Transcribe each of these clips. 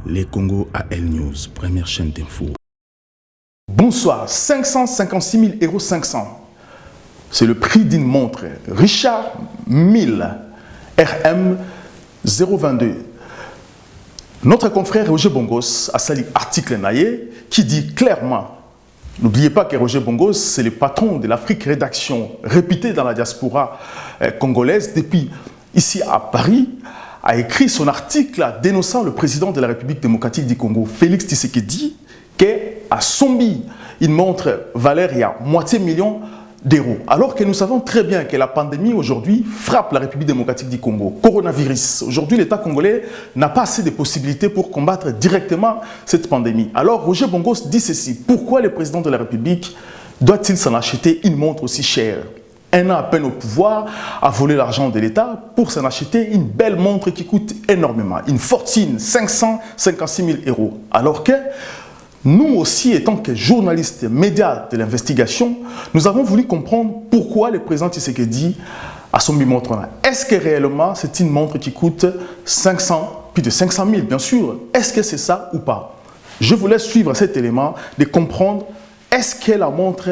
Les Congo AL News, première chaîne d'info. Bonsoir, 556 000 € 500. C'est le prix d'une montre Richard Mille RM 022. Notre confrère Roger Bongos a sali article naïe qui dit clairement, n'oubliez pas que Roger Bongos, c'est le patron de l'Afrique Rédaction, réputé dans la diaspora congolaise depuis ici à Paris, a écrit son article dénonçant le président de la République démocratique du Congo, Félix Tshisekedi, qu'à Sombi, une montre valeur il y a moitié million d'euros. Alors que nous savons très bien que la pandémie aujourd'hui frappe la République démocratique du Congo, coronavirus. Aujourd'hui, l'État congolais n'a pas assez de possibilités pour combattre directement cette pandémie. Alors, Roger Bongos dit ceci: pourquoi le président de la République doit-il s'en acheter une montre aussi chère? Un an à peine au pouvoir, a volé l'argent de l'État pour s'en acheter une belle montre qui coûte énormément, une fortune, 556 000 €. Alors que nous aussi, étant que journalistes, médias de l'investigation, nous avons voulu comprendre pourquoi le président Tshisekedi a son montre-là. Est-ce que réellement c'est une montre qui coûte plus de 500 000, bien sûr? Est-ce que c'est ça ou pas? Je vous laisse suivre cet élément de comprendre est-ce que la montre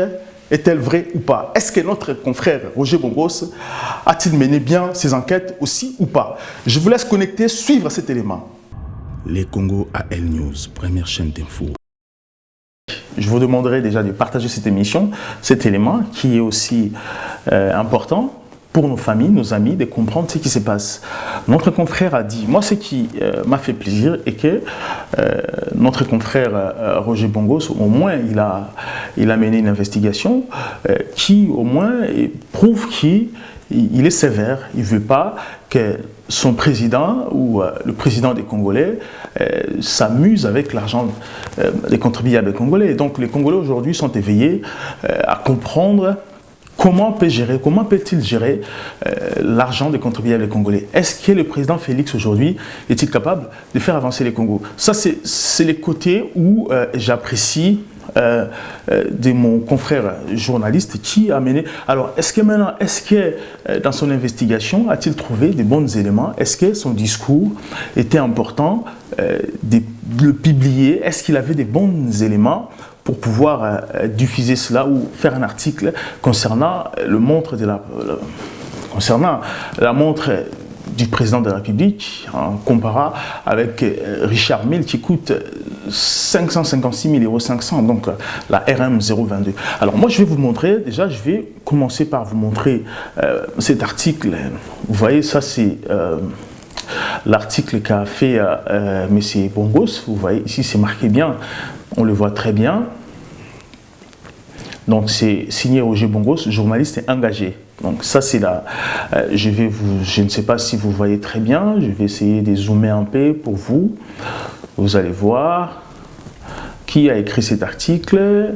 est-elle vraie ou pas? Est-ce que notre confrère Roger Bongos a-t-il mené bien ses enquêtes aussi ou pas? Je vous laisse connecter, suivre cet élément. Les Congo AL News, première chaîne d'info. Je vous demanderai déjà de partager cette émission, cet élément qui est aussi important pour nos familles, nos amis, de comprendre ce qui se passe. Notre confrère a dit, moi ce qui m'a fait plaisir est que notre confrère Roger Bongos, au moins il a mené une investigation qui au moins prouve qu'il est sévère, il ne veut pas que son président ou le président des Congolais s'amuse avec l'argent des contribuables congolais. Donc les Congolais aujourd'hui sont éveillés à comprendre comment peut-il gérer l'argent des contribuables congolais. Est-ce que le président Félix aujourd'hui est-il capable de faire avancer les Congos? Ça c'est les côtés où j'apprécie de mon confrère journaliste qui a mené. Alors, est-ce que dans son investigation, a-t-il trouvé des bons éléments? Est-ce que son discours était important de le publier? Est-ce qu'il avait des bons éléments pour pouvoir diffuser cela ou faire un article concernant concernant la montre du président de la République, en comparant avec Richard Mille qui coûte 556 000 € 500, donc la RM 022. Alors moi je vais vous montrer, déjà je vais commencer par vous montrer cet article. Vous voyez, ça c'est l'article qu'a fait M. Bongos. Vous voyez ici c'est marqué bien, on le voit très bien. Donc c'est signé Roger Bongos, journaliste et engagé. Donc ça c'est là, je ne sais pas si vous voyez très bien, je vais essayer de zoomer un peu pour vous. Vous allez voir qui a écrit cet article.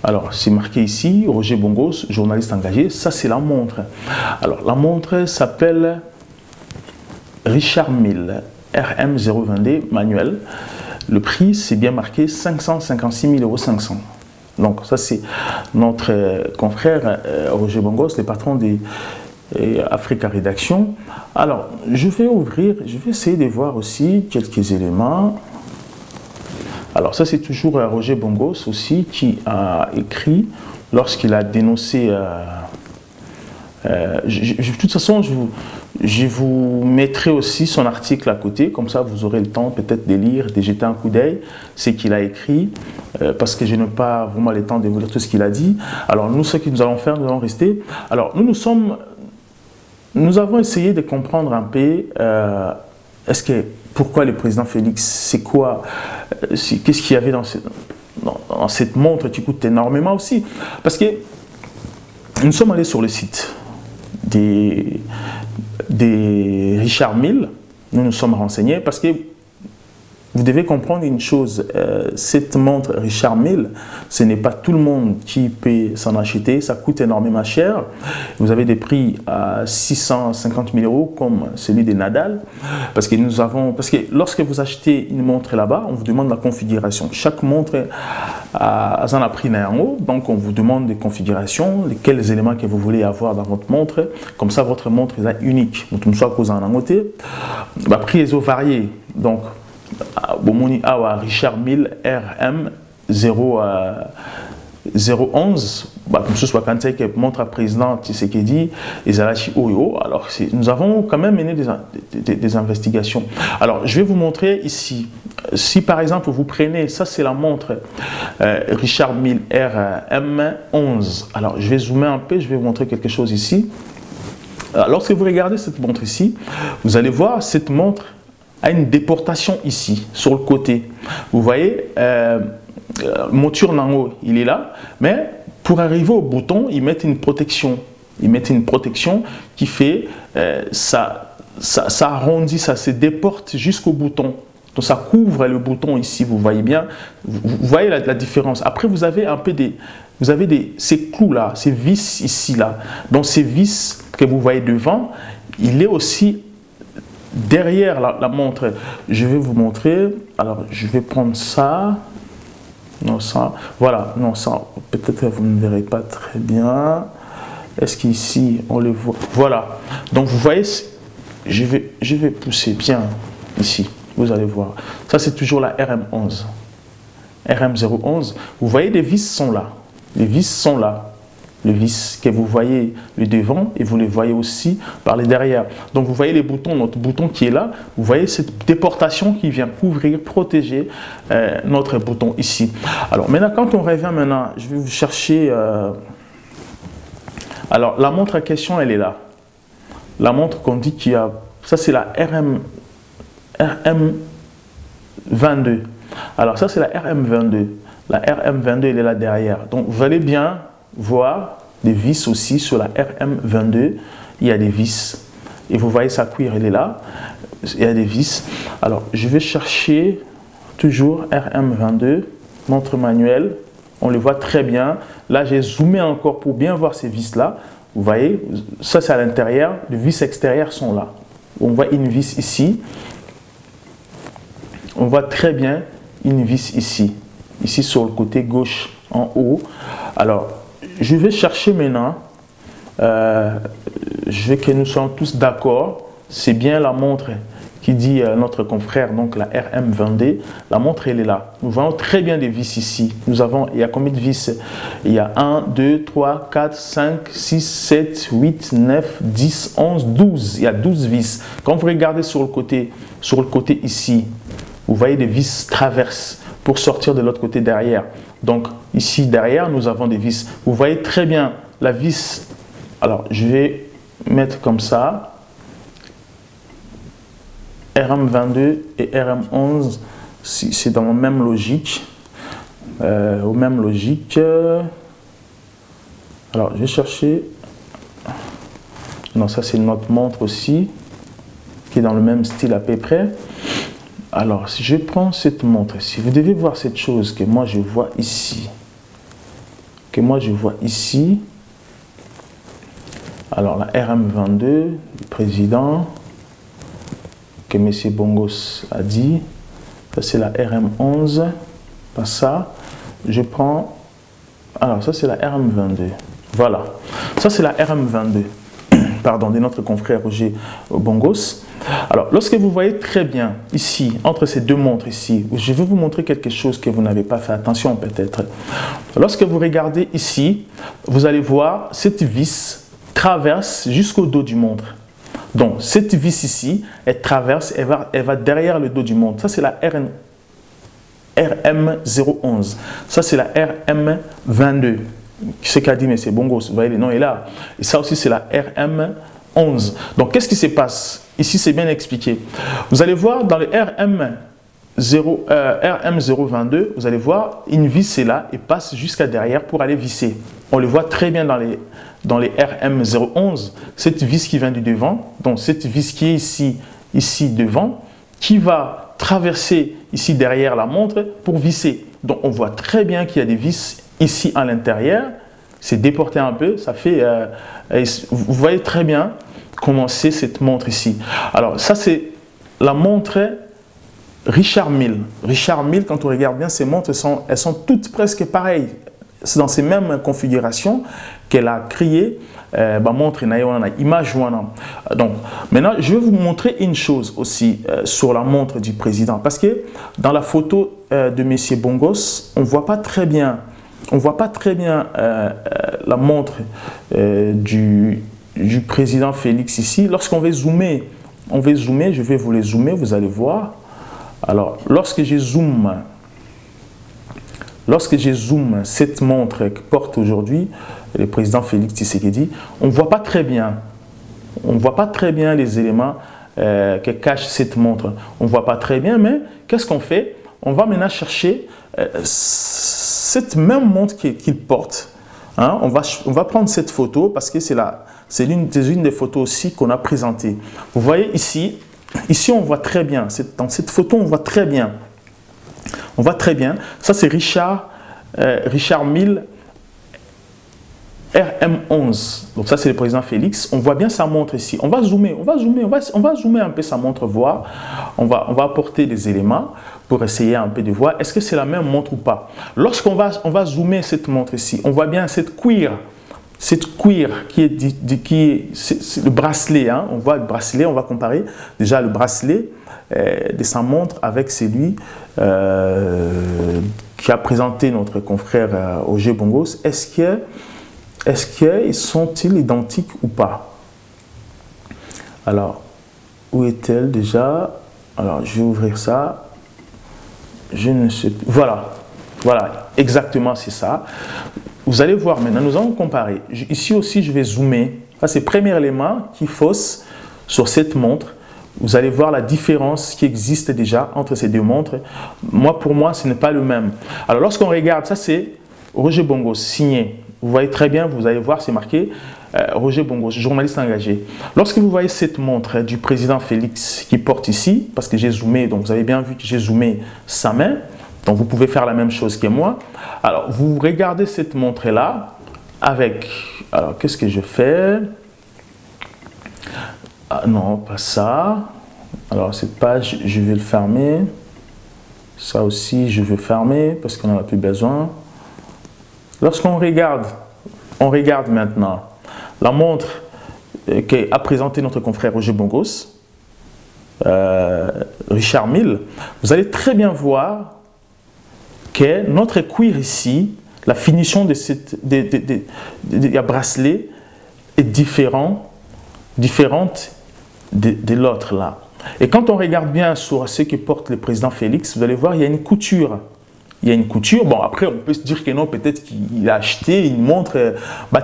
Alors c'est marqué ici, Roger Bongos, journaliste engagé. Ça c'est la montre. Alors la montre s'appelle Richard Mille RM 022 manuel. Le prix c'est bien marqué 556 000 € 500. Donc ça c'est notre confrère Roger Bongos, le patron de Africa Rédaction. Alors je vais essayer de voir aussi quelques éléments. Alors ça c'est toujours Roger Bongos aussi qui a écrit lorsqu'il a dénoncé. De toute façon je vous mettrai aussi son article à côté, comme ça vous aurez le temps peut-être de lire, de jeter un coup d'œil ce qu'il a écrit, parce que je n'ai pas vraiment le temps de vous lire tout ce qu'il a dit. Alors nous, ce que nous allons faire, nous allons rester. Alors nous avons essayé de comprendre un peu pourquoi le président Félix, c'est quoi, qu'est-ce qu'il y avait dans cette montre qui coûte énormément aussi, parce que nous sommes allés sur le site des Richard Mille, nous nous sommes renseignés parce que vous devez comprendre une chose, cette montre Richard Mille, ce n'est pas tout le monde qui peut s'en acheter, ça coûte énormément cher. Vous avez des prix à 650 000 € comme celui de Nadal, parce que lorsque vous achetez une montre là-bas, on vous demande la configuration. Chaque montre a un prix en haut, donc on vous demande des configurations, quels éléments que vous voulez avoir dans votre montre, comme ça votre montre est unique. Donc, soit cause en côté, prix est varié, donc Bomoni Awa Richard Mille RM 011. Comme ce soit quand il montre à président Tshisekedi et Zalachi Oyo. Alors nous avons quand même mené des investigations. Alors je vais vous montrer ici. Si par exemple vous prenez, ça c'est la montre Richard Mille RM11. Alors je vais zoomer un peu, je vais vous montrer quelque chose ici. Alors, lorsque vous regardez cette montre ici, vous allez voir cette montre a une déportation ici, sur le côté. Vous voyez, monture Nango, il est là, mais pour arriver au bouton, ils mettent une protection. Ils mettent une protection qui fait, ça arrondit, ça se déporte jusqu'au bouton. Donc ça couvre le bouton ici, vous voyez bien. Vous voyez la différence. Après, vous avez un peu ces clous là, ces vis ici là. Donc ces vis que vous voyez devant, il est aussi derrière la montre. Je vais vous montrer. Alors, je vais prendre ça. Non, ça. Voilà. Non, ça. Peut-être que vous ne verrez pas très bien. Est-ce qu'ici, on le voit? Voilà. Donc, vous voyez, je vais pousser bien ici. Vous allez voir. Ça, c'est toujours la RM11. RM011. Vous voyez, les vis sont là. Les vis sont là. Les vis que vous voyez le devant et vous les voyez aussi par les derrière. Donc vous voyez les boutons, notre bouton qui est là, vous voyez cette déportation qui vient couvrir, protéger notre bouton ici. Alors maintenant, quand on revient maintenant, je vais vous chercher. Alors la montre à question, elle est là. La montre qu'on dit qu'il y a, ça c'est la RM22. Alors ça c'est la RM22. La RM22 elle est là derrière. Donc vous allez bien voir des vis aussi sur la RM22. Il y a des vis. Et vous voyez sa cuir, elle est là. Il y a des vis. Alors, je vais chercher toujours RM22, montre manuelle. On le voit très bien. Là, j'ai zoomé encore pour bien voir ces vis-là. Vous voyez, ça c'est à l'intérieur. Les vis extérieures sont là. On voit une vis ici. On voit très bien une vis ici. Ici sur le côté gauche, en haut. Alors, je vais chercher maintenant, je veux que nous soyons tous d'accord, c'est bien la montre qui dit notre confrère, donc la RM22, la montre elle est là. Nous voyons très bien des vis ici. Nous avons, il y a combien de vis? Il y a 1, 2, 3, 4, 5, 6, 7, 8, 9, 10, 11, 12. Il y a 12 vis. Quand vous regardez sur le côté ici, vous voyez des vis traverses pour sortir de l'autre côté derrière. Donc ici derrière, nous avons des vis. Vous voyez très bien la vis. Alors je vais mettre comme ça. RM22 et RM11, c'est dans la même logique. Aux mêmes logiques. Alors je vais chercher. Non, ça c'est notre montre aussi, qui est dans le même style à peu près. Alors, si je prends cette montre ici, vous devez voir cette chose que moi je vois ici. Alors, la RM22, le président, que M. Bongos a dit. Ça, c'est la RM11. Pas ça. Je prends. Alors, ça, c'est la RM22. Voilà. Ça, c'est la RM22. Pardon, de notre confrère Roger Bongos. Alors, lorsque vous voyez très bien ici, entre ces deux montres ici, je vais vous montrer quelque chose que vous n'avez pas fait attention peut-être. Lorsque vous regardez ici, vous allez voir cette vis traverse jusqu'au dos du montre. Donc, cette vis ici, elle traverse, elle va derrière le dos du montre. Ça, c'est la RM011. Ça, c'est la RM22. Ce qu'a dit M. Bongos, vous voyez, le nom est là. Et ça aussi, c'est la RM11. Donc, qu'est-ce qui se passe? Ici, c'est bien expliqué. Vous allez voir dans le RM022, vous allez voir une vis est là et passe jusqu'à derrière pour aller visser. On le voit très bien dans les RM011, cette vis qui vient du devant, donc cette vis qui est ici devant, qui va traverser ici derrière la montre pour visser. Donc, on voit très bien qu'il y a des vis ici à l'intérieur. C'est déporté un peu, ça fait... vous voyez très bien comment c'est cette montre ici. Alors, ça, c'est la montre Richard Mille. Richard Mille, quand on regarde bien, ces montres, elles sont toutes presque pareilles. c'est dans ces mêmes configurations qu'elle a créé montre image. Donc maintenant je vais vous montrer une chose aussi sur la montre du président, parce que dans la photo de Monsieur Bongos, on voit pas très bien la montre du président Félix ici. Lorsqu'on va zoomer, je vais vous les zoomer, vous allez voir. Alors lorsque je zoome cette montre que porte aujourd'hui le président Félix Tshisekedi, on ne voit pas très bien. On ne voit pas très bien les éléments que cache cette montre. On ne voit pas très bien, mais qu'est-ce qu'on fait? On va maintenant chercher cette même montre qu'il porte. Hein? On va prendre cette photo parce que c'est une des photos aussi qu'on a présentées. Vous voyez ici on voit très bien. Dans cette photo, on voit très bien. On voit très bien. Ça, c'est Richard Mille RM11. Donc ça, c'est le président Félix. On voit bien sa montre ici. On va zoomer un peu sa montre, voir. On va apporter des éléments pour essayer un peu de voir est-ce que c'est la même montre ou pas. Lorsqu'on va zoomer cette montre ici, on voit bien cette cuir qui est c'est le bracelet. Hein. On voit le bracelet, on va comparer déjà le bracelet de sa montre avec celui qui a présenté notre confrère Roger Bongos. Est-ce qu'ils sont-ils identiques ou pas? Alors, où est-elle déjà? Alors, je vais ouvrir ça. Je ne sais plus. Voilà, exactement, c'est ça. Vous allez voir maintenant, nous allons comparer. Ici aussi, je vais zoomer. Ça, c'est le premier élément qui fausse sur cette montre. Vous allez voir la différence qui existe déjà entre ces deux montres. Pour moi, ce n'est pas le même. Alors, lorsqu'on regarde, ça, c'est Roger Bongos, signé. Vous voyez très bien, vous allez voir, c'est marqué Roger Bongos, journaliste engagé. Lorsque vous voyez cette montre du président Félix qui porte ici, parce que j'ai zoomé, donc vous avez bien vu que j'ai zoomé sa main, donc vous pouvez faire la même chose que moi. Alors, vous regardez cette montre-là avec... Alors, qu'est-ce que je fais? Ah, non, pas ça. Alors, cette page, je vais le fermer. Ça aussi, je vais fermer parce qu'on n'en a plus besoin. Lorsqu'on regarde maintenant la montre qu'a présenté notre confrère Roger Bongos, Richard Mille, vous allez très bien voir que notre cuir ici, la finition de ce bracelet est différente de l'autre là. Et quand on regarde bien sur ce que porte le président Félix, vous allez voir, il y a une couture. Il y a une couture. Bon, après, on peut se dire que non, peut-être qu'il a acheté une montre,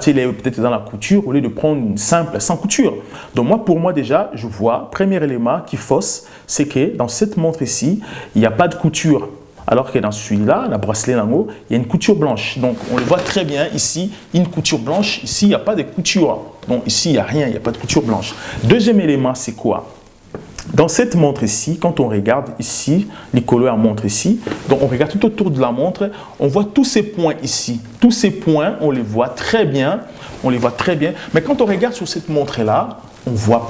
il est peut-être dans la couture, au lieu de prendre une simple sans couture. Donc, pour moi, déjà, je vois, premier élément qui fausse, c'est que dans cette montre ici, il n'y a pas de couture. Alors que dans celui-là, la bracelet en haut, il y a une couture blanche. Donc, on le voit très bien ici, une couture blanche. Ici, il n'y a pas de couture. Donc, ici, il n'y a rien, il n'y a pas de couture blanche. Deuxième élément, c'est quoi? Dans cette montre ici, quand on regarde ici, les couleurs montre ici, donc on regarde tout autour de la montre, on voit tous ces points ici. Tous ces points, on les voit très bien. Mais quand on regarde sur cette montre-là, on ne voit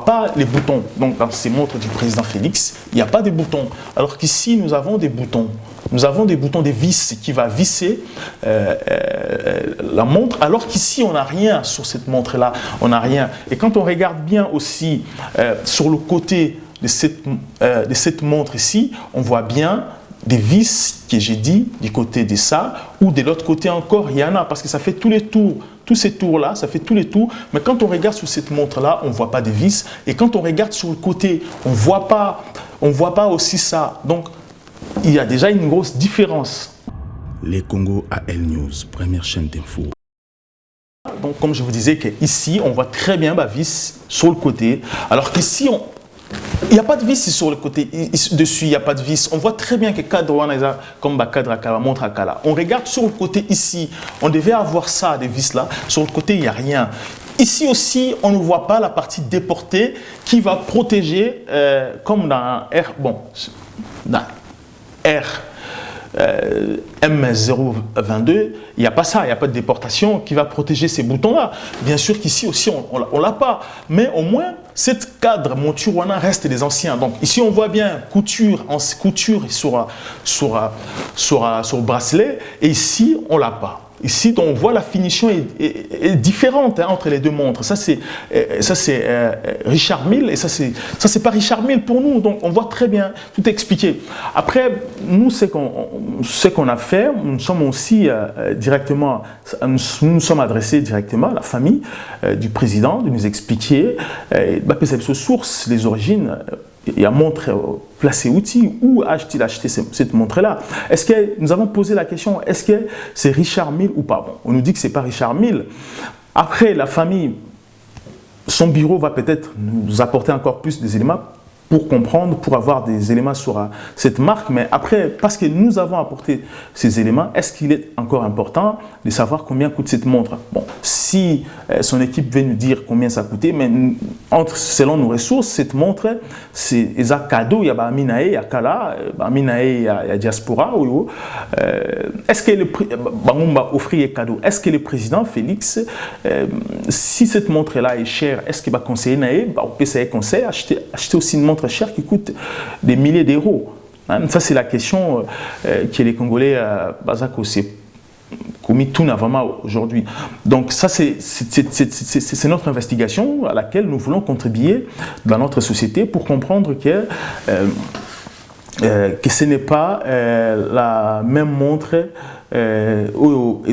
pas les boutons. Donc dans ces montres du président Félix, il n'y a pas de boutons. Alors qu'ici, nous avons des boutons. Nous avons des boutons, des vis qui va visser la montre, alors qu'ici, on n'a rien sur cette montre-là. On n'a rien. Et quand on regarde bien aussi sur le côté de cette montre ici, on voit bien des vis que j'ai dit du côté de ça, ou de l'autre côté encore, il y en a, parce que ça fait tous les tours. Tous ces tours-là, ça fait tous les tours. Mais quand on regarde sur cette montre-là, on ne voit pas de vis. Et quand on regarde sur le côté, on ne voit pas aussi ça. Donc, il y a déjà une grosse différence. Les Congo AL News, première chaîne d'info. Donc, comme je vous disais, ici, on voit très bien la vis sur le côté. Alors qu'ici, il n'y a pas de vis sur le côté. Dessus, il n'y a pas de vis. On voit très bien que cadre, comme cadre à montre à Kala. On regarde sur le côté ici. On devait avoir ça, des vis là. Sur le côté, il n'y a rien. Ici aussi, on ne voit pas la partie déportée qui va protéger, comme dans R. Bon, dans R. M022, il n'y a pas ça, il n'y a pas de déportation qui va protéger ces boutons-là. Bien sûr qu'ici aussi, on ne l'a pas. Mais au moins, cette cadre monture reste des anciens. Donc ici on voit bien couture sur bracelet, et ici on l'a pas. Ici, donc, on voit la finition est différente entre les deux montres. Ça, c'est Richard Mille, et ça, c'est pas Richard Mille pour nous. Donc, on voit très bien, tout est expliqué. Après, nous, ce qu'on a fait, nous sommes aussi directement, nous sommes adressés directement à la famille du président, de nous expliquer, ses sources, les origines. Il y a montre placé outil. Où a-t-il acheté cette montre-là? Est-ce que nous avons posé la question, est-ce que c'est Richard Mille ou pas? Bon, on nous dit que ce n'est pas Richard Mille. Après, la famille, son bureau va peut-être nous apporter encore plus des éléments pour comprendre, pour avoir des éléments sur cette marque. Mais après, parce que nous avons apporté ces éléments, est-ce qu'il est encore important de savoir combien coûte cette montre? Bon, si son équipe veut nous dire combien ça coûtait, mais selon nos ressources, cette montre, c'est un cadeau. Il y a Aminae, il y a Kala, Aminae, il y a Diaspora. Est-ce que on va offrir un cadeau? Est-ce que le président Félix, si cette montre-là est chère, est-ce qu'il va conseiller, on peut essayer de conseiller, acheter aussi une montre chère qui coûte des milliers d'euros? Ça, c'est la question que les Congolais s'est commis tout vraiment aujourd'hui. Donc, ça, c'est notre investigation à laquelle nous voulons contribuer dans notre société pour comprendre que ce n'est pas la même montre où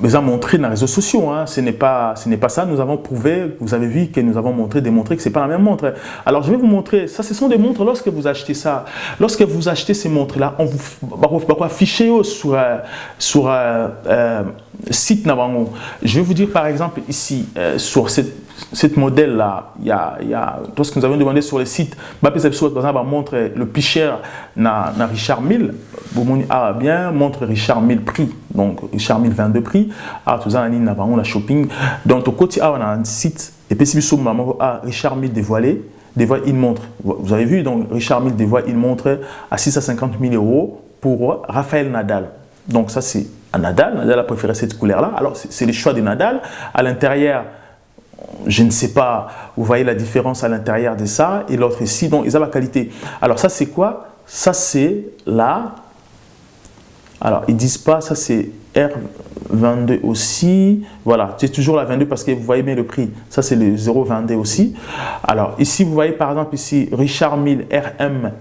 ils ont montré dans les réseaux sociaux. Hein. Ce n'est pas ça. Nous avons prouvé, vous avez vu que nous avons démontré que ce n'est pas la même montre. Alors, je vais vous montrer. Ça, ce sont des montres lorsque vous achetez ça. Lorsque vous achetez ces montres-là, on vous affiche sur site Nabango. Je vais vous dire, par exemple, ici, sur cette modèle-là, il y a lorsque nous avons demandé sur le site, par exemple, montre le plus cher na Richard Mille. Bien, montre Richard Mille prix. Donc, Richard Mille 22 prix. Tout ça, la shopping. Donc, au côté, on a un site, et puis, si vous Richard Mille dévoilé une montre. Vous avez vu, donc, Richard Mille dévoile une montre à 650 000 € pour Raphaël Nadal. Donc, ça, c'est à Nadal. Nadal a préféré cette couleur-là. Alors, c'est le choix de Nadal. À l'intérieur, je ne sais pas, vous voyez la différence à l'intérieur de ça et l'autre ici. Donc, ils ont la qualité. Alors, ça, c'est quoi? Ça, c'est là. Alors, ils ne disent pas, ça c'est R22 aussi. Voilà, c'est toujours la 22 parce que vous voyez bien le prix. Ça, c'est le 0,22 aussi. Alors, ici, vous voyez par exemple ici, Richard Mille RM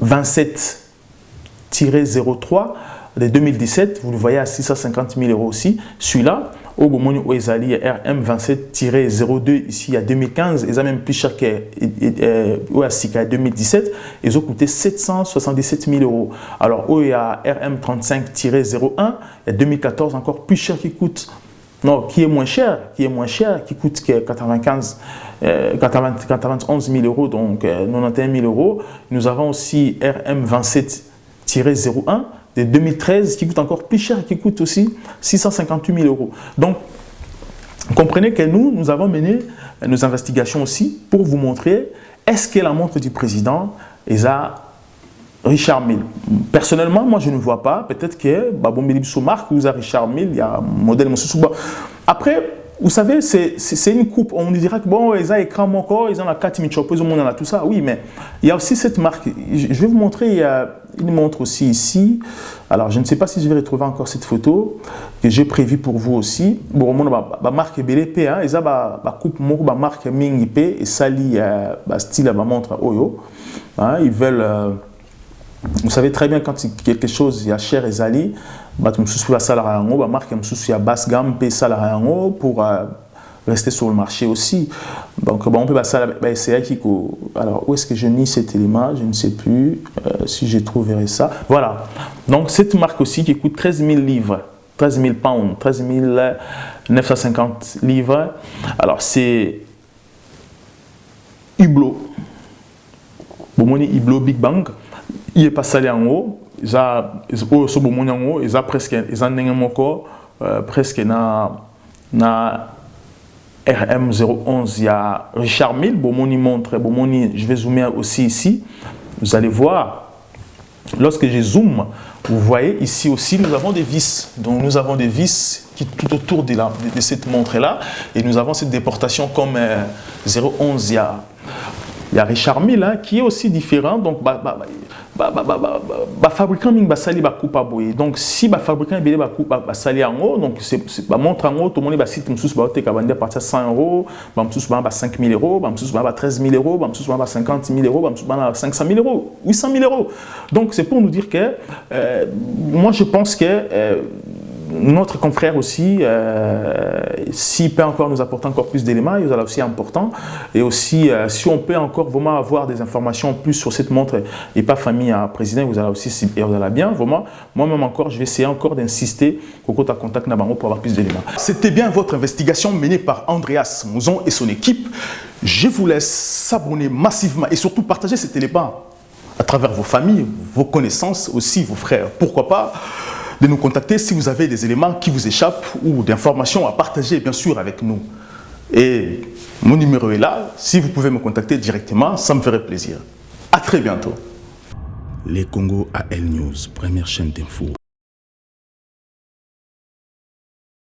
27-03 de 2017. Vous le voyez à 650 000 € aussi. Celui-là, au Bomoni Oezali RM 27-02 ici à 2015, ils ont même plus cher que Oasika 2017, ils ont coûté 777 000 €. Alors, il y a RM 35-01, il y a 2014 encore plus cher qui coûte. Non, qui est moins cher, qui coûte que 91 000 €, donc 91 000 €. Nous avons aussi RM 27-01 de 2013 qui coûte encore plus cher, qui coûte aussi 658 000 €. Donc, comprenez que nous avons mené nos investigations aussi pour vous montrer est-ce que la montre du président est à Richard Mille. Personnellement, moi je ne vois pas. Peut-être que Babombi marque ou à Richard Mille, il y a un modèle. Après, vous savez, c'est une coupe. On nous dira que bon, ils ont écran mon corps, ils ont la 4 Michopo, ils ont tout ça. Oui, mais il y a aussi cette marque. Je vais vous montrer, il y a une montre aussi ici. Alors, je ne sais pas si je vais retrouver encore cette photo que j'ai prévue pour vous aussi. Bon, la marque BLP, hein, ils ont la coupe la marque Ming et Sali, style la montre Oyo. Hein, ils veulent. Vous savez très bien quand quelque chose il y a cher et Zali, marque basse gamme pour rester sur le marché aussi. Donc on peut essayer alors où est-ce que je nie cet élément, je ne sais plus si j'ai trouvé ça. Voilà. Donc cette marque aussi qui coûte 13 000 livres, 13 000 pounds, 13 950 livres. Alors c'est Hublot. Hublot Big Bang. Il est passé en haut, ils ont presque, presque na RM011, il y a Richard Mille, Bomoni montre, Bomoni, je vais zoomer aussi ici, vous allez voir, lorsque je zoome, vous voyez ici aussi, nous avons des vis. Donc nous avons des vis qui tout autour de cette montre-là. Et nous avons cette déportation comme 011, il y a Richard Mille hein, qui est aussi différent. Donc, fabricant ming basali ba coupe boye. Donc si ba fabricant belé ba coupe basali en haut, donc c'est ba montre en haut, tout le monde ba site msous ba te ka vendre à partir de 100 €, ba msous ba 5 000 €, ba msous ba 13 000 €, ba msous ba 50 000 €, ba msous ba 500 000 €, 800 000 €. Donc c'est pour nous dire que moi je pense que notre confrère aussi, s'il peut encore nous apporter encore plus d'éléments, il est aussi important. Et aussi, si on peut encore vraiment avoir des informations plus sur cette montre et pas famille à président, vous allez aussi vous allez bien. Vraiment, moi-même encore, je vais essayer encore d'insister pour contact Nabango pour avoir plus d'éléments. C'était bien votre investigation menée par Andreas Mouzon et son équipe. Je vous laisse s'abonner massivement et surtout partager cet élément à travers vos familles, vos connaissances, aussi vos frères. Pourquoi pas de nous contacter si vous avez des éléments qui vous échappent ou d'informations à partager, bien sûr, avec nous. Et mon numéro est là. Si vous pouvez me contacter directement, ça me ferait plaisir. À très bientôt. Les Congo AL News, première chaîne d'info.